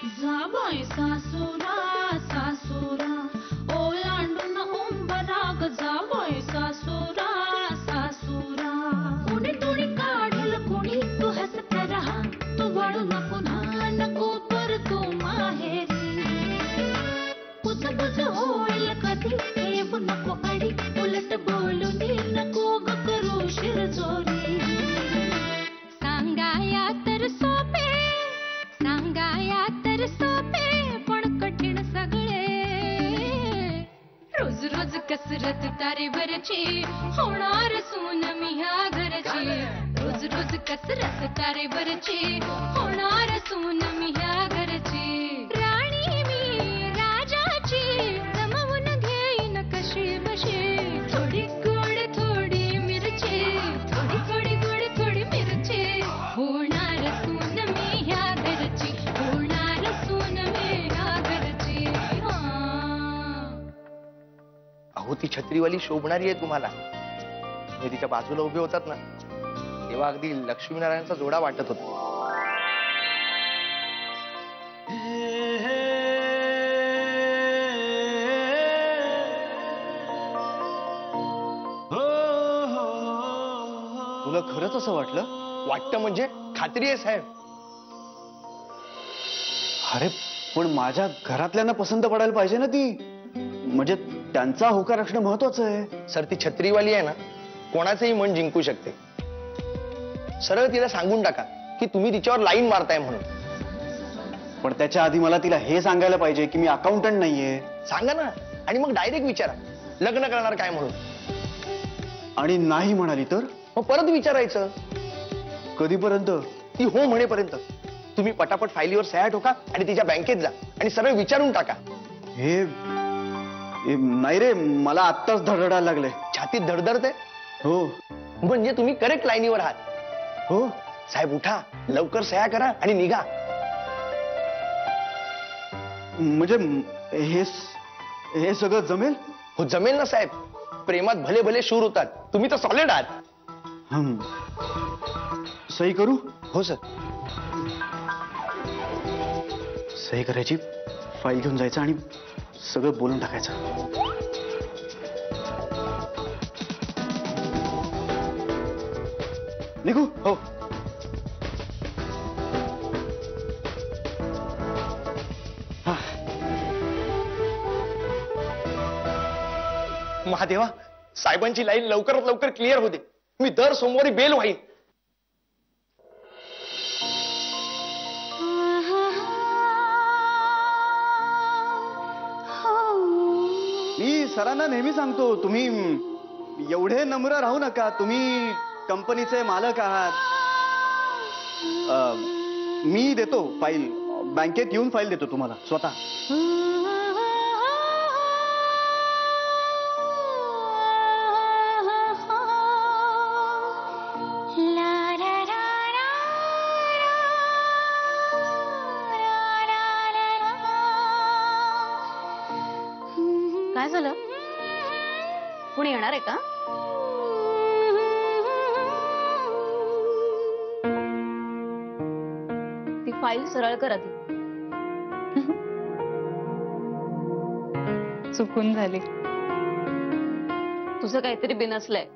जाबाई सासुरा सासुरा ओलांडून उंबराग जाबाई सासुरा सासुरा कुणी तुणी काढल कुणी तू हसत रहा तू वळू नको नको पर तू माहेरी कुजबुज होईल कधी ठेवू नको अडी उलट बोलून नको ग करू शिरजोरी सांगाया तर सोपे सांगाया तर सोपे पण कठीण सगळे रोज रोज कसरत तारेवरची होणार सून मी ह्या घरची रोज रोज कसरत तारेवरची होणार सून मी ह्या घरची राणी मी राजाची नमवून घेईन कशी बशी थोडी गोड थोडी मिरची थोडी थोडी गोड थोडी मिरची होणार सून मी ह्या घरची होणार सून मी ह्या घरची अहो ती छत्रीवाली शोभणारी आहे तुम्हाला. मी तिच्या बाजूला उभे होतात ना तेव्हा अगदी लक्ष्मीनारायणचा जोडा वाटत होता. तुला खरंच असं वाटलं? वाटतं म्हणजे खात्री आहे साहेब. अरे पण माझ्या घरातल्यांना पसंत पडायला पाहिजे ना ती, म्हणजे त्यांचा होकार असणं महत्वाचं आहे. सर ती छत्रीवाली आहे ना कोणाचंही मन जिंकू शकते. सरळ तिला सांगून टाका की तुम्ही तिच्यावर लाईन मारताय म्हणून. पण त्याच्या आधी मला तिला हे सांगायला पाहिजे की मी अकाउंटंट नाहीये. सांगा ना आणि मग डायरेक्ट विचारा लग्न करणार काय म्हणून. आणि नाही म्हणाली तर मग परत विचारायचं. कधीपर्यंत? ती हो म्हणेपर्यंत. तुम्ही पटापट फायलीवर सह्या ठोका आणि तिच्या बँकेत जा आणि सरळ विचारून टाका. हे नाही रे, मला आत्ताच धडधडायला लागले. छातीत धडधडते? हो. म्हणजे तुम्ही करेक्ट लाईनीवर आहात. हो साहेब उठा लवकर सह्या करा आणि निघा. म्हणजे हे सगळं जमेल? हो जमेल ना साहेब. प्रेमात भले भले शूर होतात. तुम्ही तर सॉलिड आहात. सही करू? हो सर. सही करायची, फाईल घेऊन जायचं आणि सगळं बोलून टाकायचं. निघू? हो. महादेवा साहेबांची लाईन लवकरात लवकर क्लिअर होते. मी दर सोमवारी बेल व्हाईन. मी सरांना नेहमी सांगतो तुम्ही एवढे नम्र राहू नका. तुम्ही कंपनीचे मालक आहात. मी देतो फाईल, बँकेत येऊन फाईल देतो तुम्हाला स्वतः. काय झालं? पुणे येणार आहे का? ती फाईल सरळ कर आधी. चुकून झाली. तुझं काहीतरी बिनसलंय.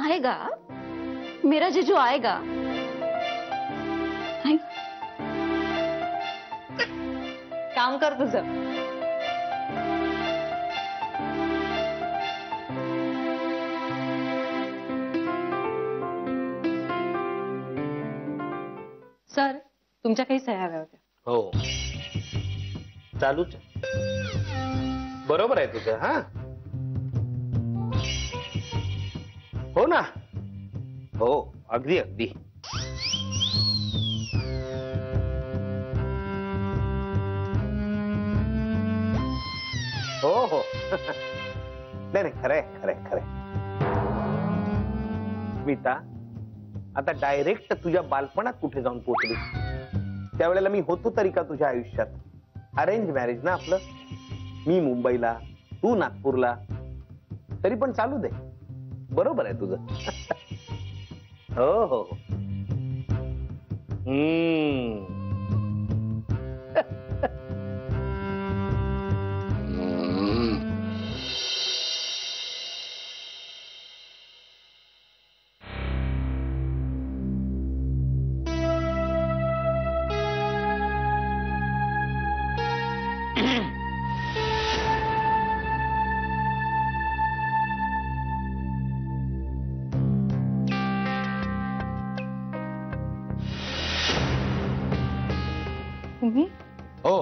आएगा मेरा जीजू आएगा. काम कर तुझं. सर तुमच्या काही सह्या हव्या होत्या. हो चालूच. बरोबर आहे तुझं. हा हो ना. हो अगदी अगदी. हो हो नाही नाही खरंय खरंय खरंय. स्मिता आता डायरेक्ट तुझ्या बालपणात कुठे जाऊन पोहोचली. त्यावेळेला मी होतो तरी का तुझ्या आयुष्यात. अरेंज मॅरेज ना आपलं. मी मुंबईला तू नागपूरला. तरी पण चालू दे. बरोबर आहे तुझं. हो हो हम्म. तुम्ही हो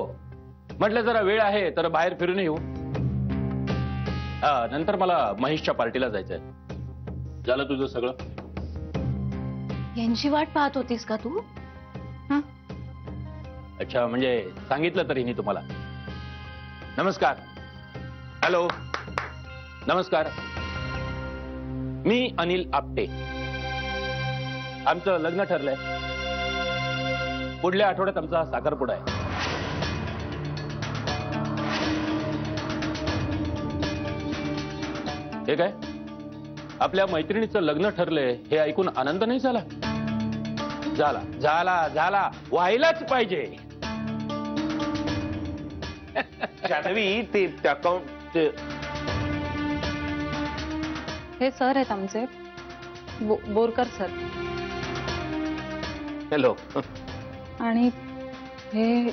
म्हटलं जरा वेळ आहे तर बाहेर फिरून येऊ. नंतर मला महेशच्या पार्टीला जायचंय. झालं तुझं सगळं? यांची वाट पाहत होतीस का तू? अच्छा, म्हणजे सांगितलं तरी मी तुम्हाला. नमस्कार. हॅलो, नमस्कार. मी अनिल आपटे. आमचं लग्न ठरलंय. पुढल्या आठवड्यात आमचा साखरपुडा आहे. हे काय, आपल्या मैत्रिणीचं लग्न ठरलंय हे ऐकून आनंद नाही झाला? झाला झाला झाला, व्हायलाच पाहिजे. जान्हवी, ते अकाउंट हे सर आहेत आमचे, बोरकर सर. हॅलो. आणि हे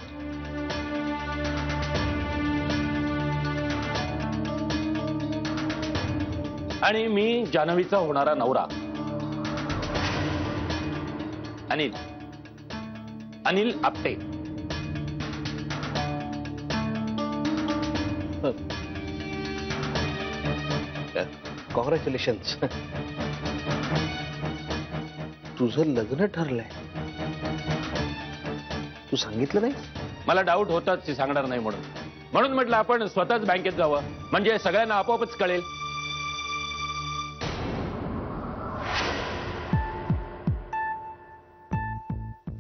आणि मी जान्हवीचा होणारा नवरा अनिल अनिल आपटे. कॉंग्रॅच्युलेशन्स. तुझं लग्न ठरलंय, तू सांगितलं नाही? मला डाऊट होताच ती सांगणार नाही म्हणून म्हटलं आपण स्वतःच बँकेत जावं, म्हणजे सगळ्यांना आपोआपच कळेल.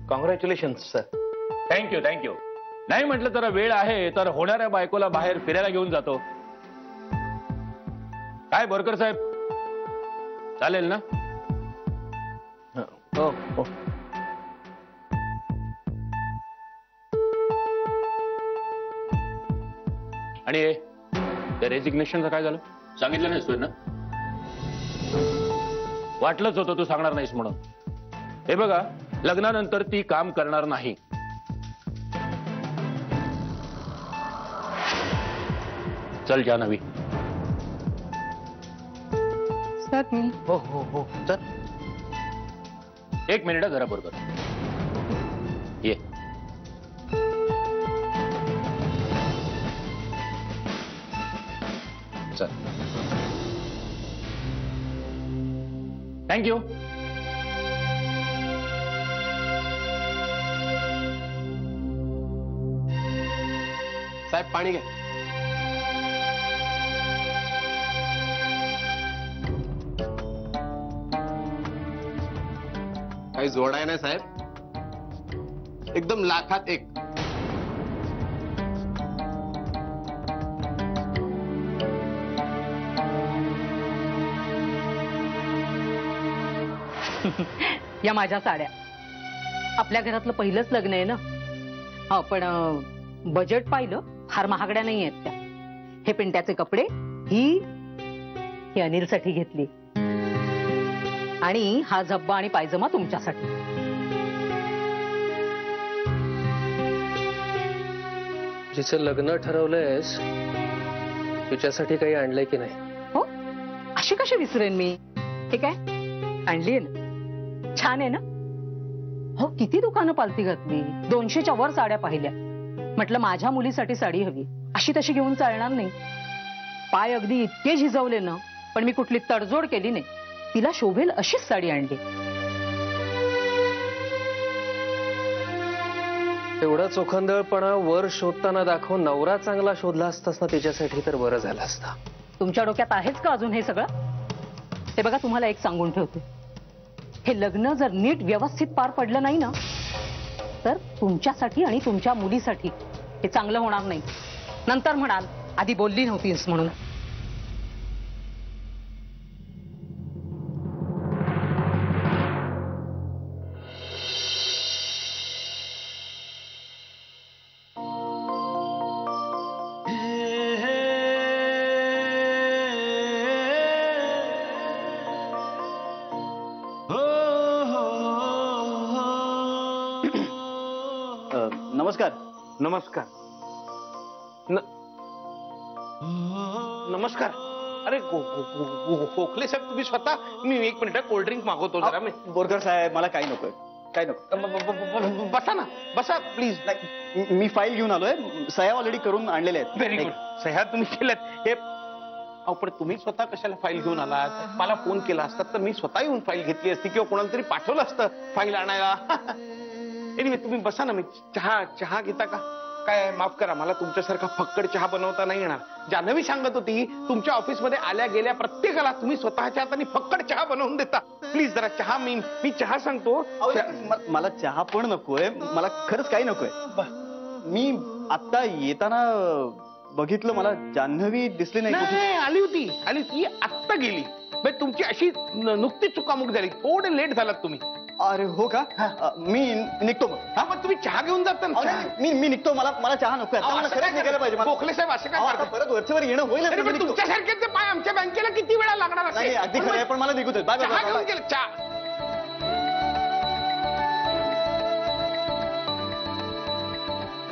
Congratulations sir. Thank you thank you. नाही म्हटलं जरा वेळ आहे तर होणाऱ्या बायकोला बाहेर फिरायला घेऊन जातो. काय बोरकर साहेब, चालेल ना? हो हो. आणि त्या रेजिग्नेशनचं काय झालं? सांगितलं नाहीस तू ना? वाटलंच होतं तू सांगणार नाहीस म्हणून. हे बघा, लग्नानंतर ती काम करणार नाही. चल जान्हवी. सर मी हो हो हो. चल. एक मिनिट जरा बरोबर ये. चल. थँक्यू. साहेब, पाणी घ्या. काही जोड आहे ना साहेब? एकदम लाखात एक. या माझ्या साड्या. आपल्या घरातलं पहिलंच लग्न आहे ना. हा, पण बजेट पाहिलं, फार महागड्या नाही आहेत त्या. हे पिंट्याचे कपडे ही अनिलसाठी घेतली, आणि हा झब्बा आणि पायजमा तुमच्यासाठी. जिचं लग्न ठरवलंयस तुझ्यासाठी काही आणलंय की नाही? हो, अशी कशी विसरेन मी. हे काय आणलीये ना, छान आहे ना. हो, किती दुकानं पालती घातली, 200च्या वर साड्या पाहिल्या. म्हटलं माझ्या मुलीसाठी साडी हवी, अशी तशी घेऊन चालणार नाही. पाय अगदी इतके झिजवले ना, पण मी कुठली तडजोड केली नाही. तिला शोभेल अशीच साडी आणली. एवढा चोखंदळपणा वर शोधताना दाखवून नवरा चांगला शोधला असतास ना तिच्यासाठी, तर बरं झालं असता. तुमच्या डोक्यात आहेच का अजून हे सगळं? हे बघा, तुम्हाला एक सांगून ठेवते, हे लग्न जर नीट व्यवस्थित पार पडलं नाही ना, तर तुमच्यासाठी आणि तुमच्या मुलीसाठी हे चांगलं होणार नाही. नंतर म्हणाल आधी बोलली नव्हतीस म्हणून. नमस्कार. नमस्कार. नमस्कार. अरे खोकले साहेब तुम्ही स्वतः. मी एक मिनिट कोल्ड्रिंक मागवतो जरा. मी बोरकर साहेब मला काही नकोय, काही नको. बसा ना, बसा प्लीज. मी फाईल घेऊन आलोय, सह्या ऑलरेडी करून आणलेल्या आहेत. Very good. सह्या तुम्ही केल्यात हे. अहो पण तुम्ही स्वतः कशाला फाईल घेऊन आलात? मला फोन केला असता तर मी स्वतः येऊन फाईल घेतली असती किंवा कोणाला तरी पाठवलं असतं फाईल आणायला. एनिवे तुम्ही बसा ना. मी चहा घेता का? काय माफ करा, मला तुमच्यासारखा फक्कड चहा बनवता नाही येणार. जान्हवी सांगत होती तुमच्या ऑफिसमध्ये आल्या गेल्या प्रत्येकाला तुम्ही स्वतःच्या हाताने फक्कड चहा बनवून देता. प्लीज जरा चहा. मी चहा सांगतो. मला चहा पण नकोय, मला खरंच काही नकोय. मी आता येताना बघितलं, मला जान्हवी दिसली नाही. नाही, आली होती आत्ता गेली. तुमची अशी नुकतीच चुकामुक झाली. थोडे लेट झालात तुम्ही. अरे हो का? मी निघतो मग. हा मग तुम्ही चहा घेऊन जाता ना. मी निघतो. मला चहा नकोय. मला खरंच निघायला पाहिजे. खोकले साहेब असं काय करतात? परत वरच्यावर येणं होईल. तुमच्यासारखे पाय आमच्या बँकेला किती वेळा लागणार? नाही, अगदी खरं आहे, पण मला निघू दे. बाय चहा बाय. घेऊन गेले. चहा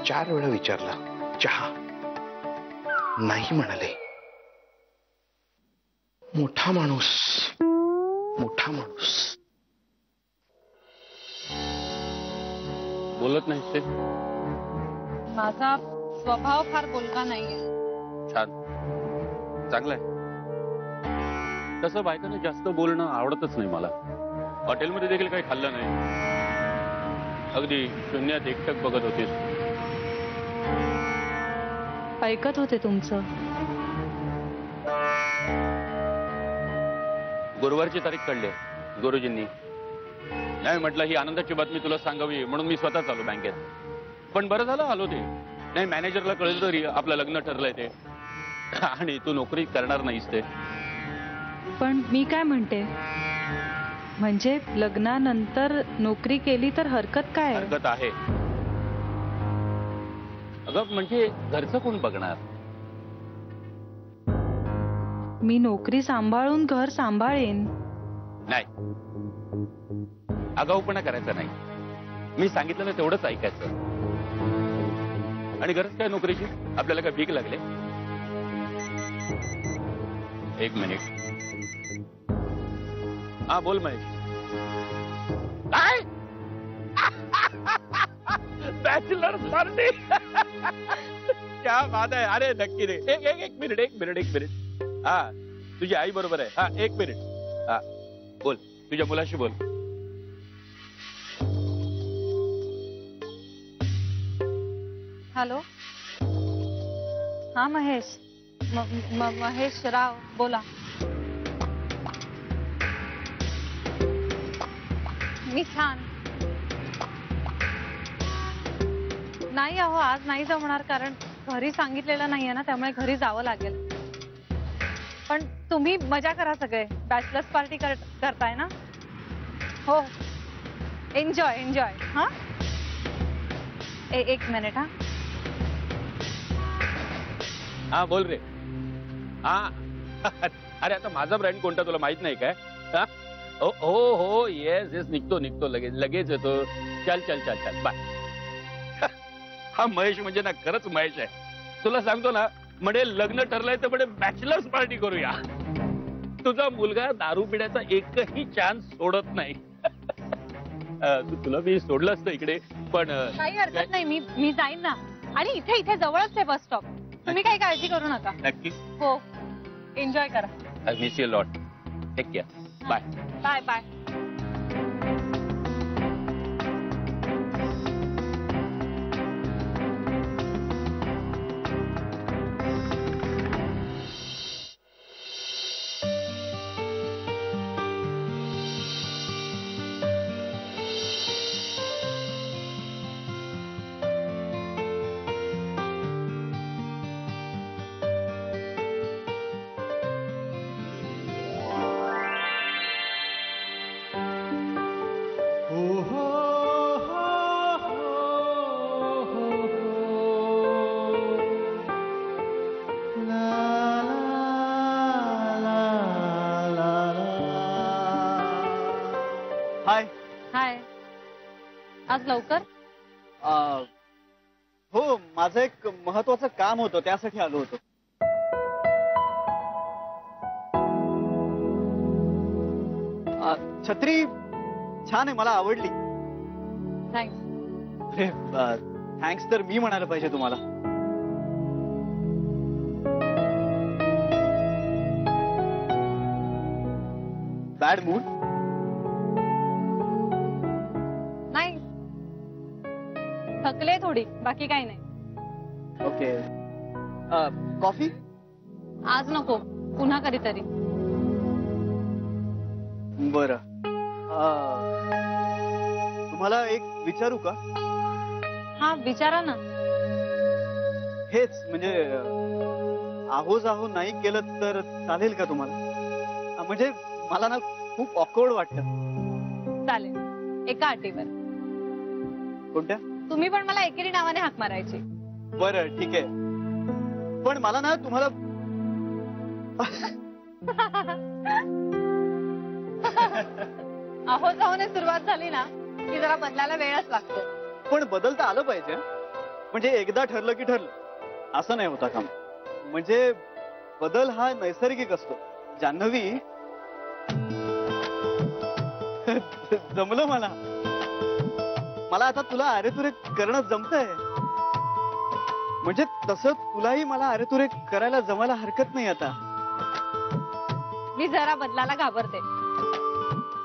4 वेळा विचारला चहा, नाही म्हणाले. मोठा माणूस. बोलत नाही ते. माझा स्वभाव फार बोलका नाहीये. छान, चांगलंय. तसं बायकांना जास्त बोलणं आवडतच नाही मला. हॉटेलमध्ये देखील काही खाल्लं नाही. अगदी शून्यात एकटक बघत होतीस. ऐकत होते तुमचं. गुरुवारची तारीख काढली गुरुजींनी. नाही म्हटलं ही आनंदाची बातमी तुला सांगावी म्हणून मी स्वतःच आलो बँकेत. पण बरं झालं आलो ते. नाही मॅनेजरला कळलं तरी आपलं लग्न ठरलंय ते, आणि तू नोकरी करणार नाहीस ते. पण मी काय म्हणते, म्हणजे लग्नानंतर नोकरी केली तर हरकत काय? हरकत आहे. अगं म्हणजे घरचं कोण बघणार? मी नोकरी सांभाळून घर सांभाळेन. नाही, आगाऊपणा करायचा नाही. मी सांगितलं ना तेवढंच ऐकायचं. आणि गरज काय नोकरीची? आपल्याला काय भीक लागले? एक मिनिट. हा बोल महेश. काय? Bachelor party. क्या बात आहे. अरे नक्की रे. एक मिनिट. हा तुझी आई बरोबर आहे. हा 1 मिनिट. हा बोल, तुझ्या मुलाशी बोल. हॅलो. हा महेश. महेश राव बोला. मी छान. नाही अहो आज नाही जमणार, कारण घरी सांगितलेलं नाहीये ना, त्यामुळे घरी जावं लागेल. पण तुम्ही मजा करा सगळे. बॅचलर्स पार्टी करताय ना? हो, एन्जॉय. हा 1 मिनिट. हा बोल रे. हा अरे आता माझा ब्रँड कोणता तुला माहित नाही काय? हो येस निघतो लगेच येतो. चल बाय. हा महेश म्हणजे ना खरंच महेश आहे. तुला सांगतो ना, म्हणजे लग्न ठरलंय तर म्हणजे बॅचलर्स पार्टी करूया. तुझा मुलगा दारू पिण्याचा एकही चान्स सोडत नाही. तुला मी सोडलं असतं इकडे, पण काही हरकत नाही. मी जाईन ना. आणि इथे जवळच आहे बस स्टॉप. तुम्ही काही काळजी करू नका. नक्की. हो, एन्जॉय करा. I miss you lot. Take care. Bye. Bye. Hi. Hi. आज लवकर? हो, माझं एक महत्वाचं काम होतं, त्यासाठी आलो होतो. छत्री छान आहे, मला आवडली. थँक्स. अरे थँक्स तर मी म्हणायला पाहिजे तुम्हाला. Bad mood? नाही, थकले थोडी, बाकी काही नाही. ओके. कॉफी? आज नको, पुन्हा कधीतरी. बरं. तुम्हाला एक विचारू का? हा, विचारा ना. हेच म्हणजे आहो जाहो नाही केलं तर चालेल का तुम्हाला? म्हणजे मला ना खूप ऑकवर्ड वाटतं. चालेल, एका अटीवर. कोणत्या? तुम्ही पण मला एकेरी नावाने हाक मारायची. बरं ठीक आहे, पण मला ना तुम्हाला अहो जाऊन सुरुवात झाली ना की जरा बदलायला वेळच लागतो. पण बदलता आलं पाहिजे. म्हणजे एकदा ठरलं की ठरलं, असं नाही होता काम. म्हणजे बदल हा नैसर्गिक असतो. जान्हवी, जमलं मला. मला आता तुला अरेतुरे करणं जमतंय. म्हणजे तसं तुलाही मला अरेतुरे करायला जमायला हरकत नाही आता. मी जरा बदलाला घाबरते,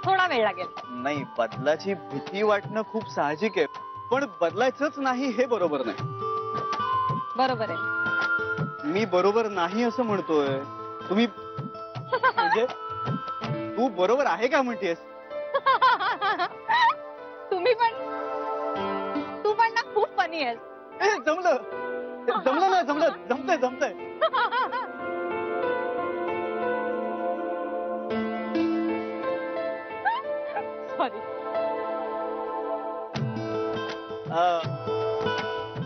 थोडा वेळ लागेल. नाही, बदलाची भीती वाटणं खूप साहजिक आहे, पण बदलायचंच नाही हे बरोबर नाही. बरोबर आहे. मी बरोबर नाही असं म्हणतोय. तुम्ही म्हणजे तू बरोबर आहे का म्हणतेस? तुम्ही पण, तू पण ना खूप फनी आहेस. जमलं जमलं ना, जमतंय जमतंय. सॉरी.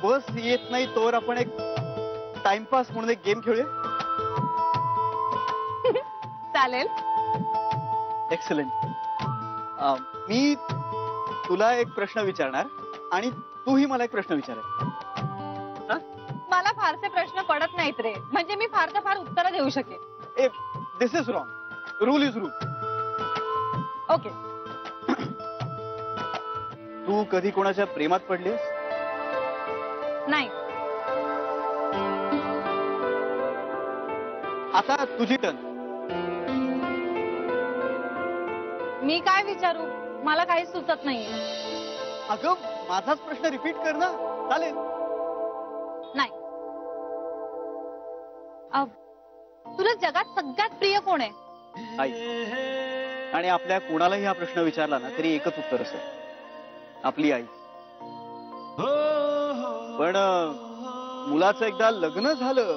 बस येत नाही तोवर आपण एक टाइमपास म्हणून एक गेम खेळूया. चालेल. एक्सलंट. मी तुला एक प्रश्न विचारणार आणि तूही मला एक प्रश्न विचार. मला फारसे प्रश्न पडत नाहीत रे, म्हणजे मी फार तर फार उत्तर देऊ शकेन. This is wrong. Rule is rule. Okay. तू कधी कोणाच्या प्रेमात पडलीस? नाही. आता तुझी टर्न. मी काय विचारू, मला काहीच सुचत नाहीये. अगं माझाच प्रश्न रिपीट कर ना. चालेल? नाही. तुला जगात सगळ्यात प्रिय कोण आहे? आई. आणि आपल्या कोणालाही हा प्रश्न विचारला ना तरी एकच उत्तर असेल, आपली आई. पण मुलाचं एकदा लग्न झालं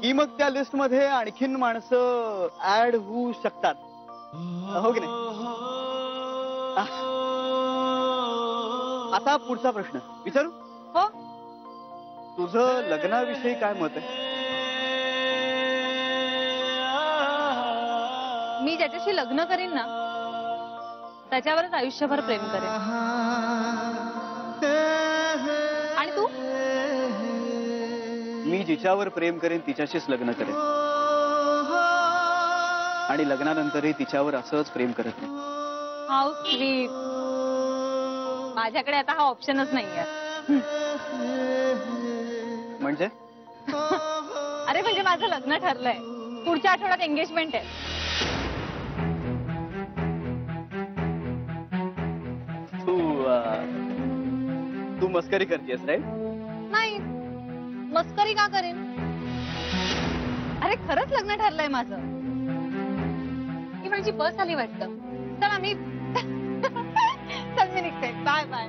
की मग त्या लिस्ट मध्ये आणखीन माणसं ऍड होऊ शकतात, हो की नाही? आता पुढचा प्रश्न विचारू? हो. तुझं लग्नाविषयी काय मत आहे? मी ज्याच्याशी लग्न करीन ना त्याच्यावरच आयुष्यभर प्रेम करेन. आणि तू? मी जिच्यावर प्रेम करेन तिच्याशीच लग्न करेन आणि लग्नानंतरही तिच्यावर असंच प्रेम करत नाही. How sweet. माझ्याकडे आता हा ऑप्शनच नाहीये. म्हणजे? अरे म्हणजे माझं लग्न ठरलंय, पुढच्या आठवड्यात एंगेजमेंट आहे. तू मस्करी करतेस राईट? नाही, मस्करी का करेन? अरे खरंच लग्न ठरलंय माझं. ही माझी बस आली वाटतं. चला मी चल मी निघते. Bye bye.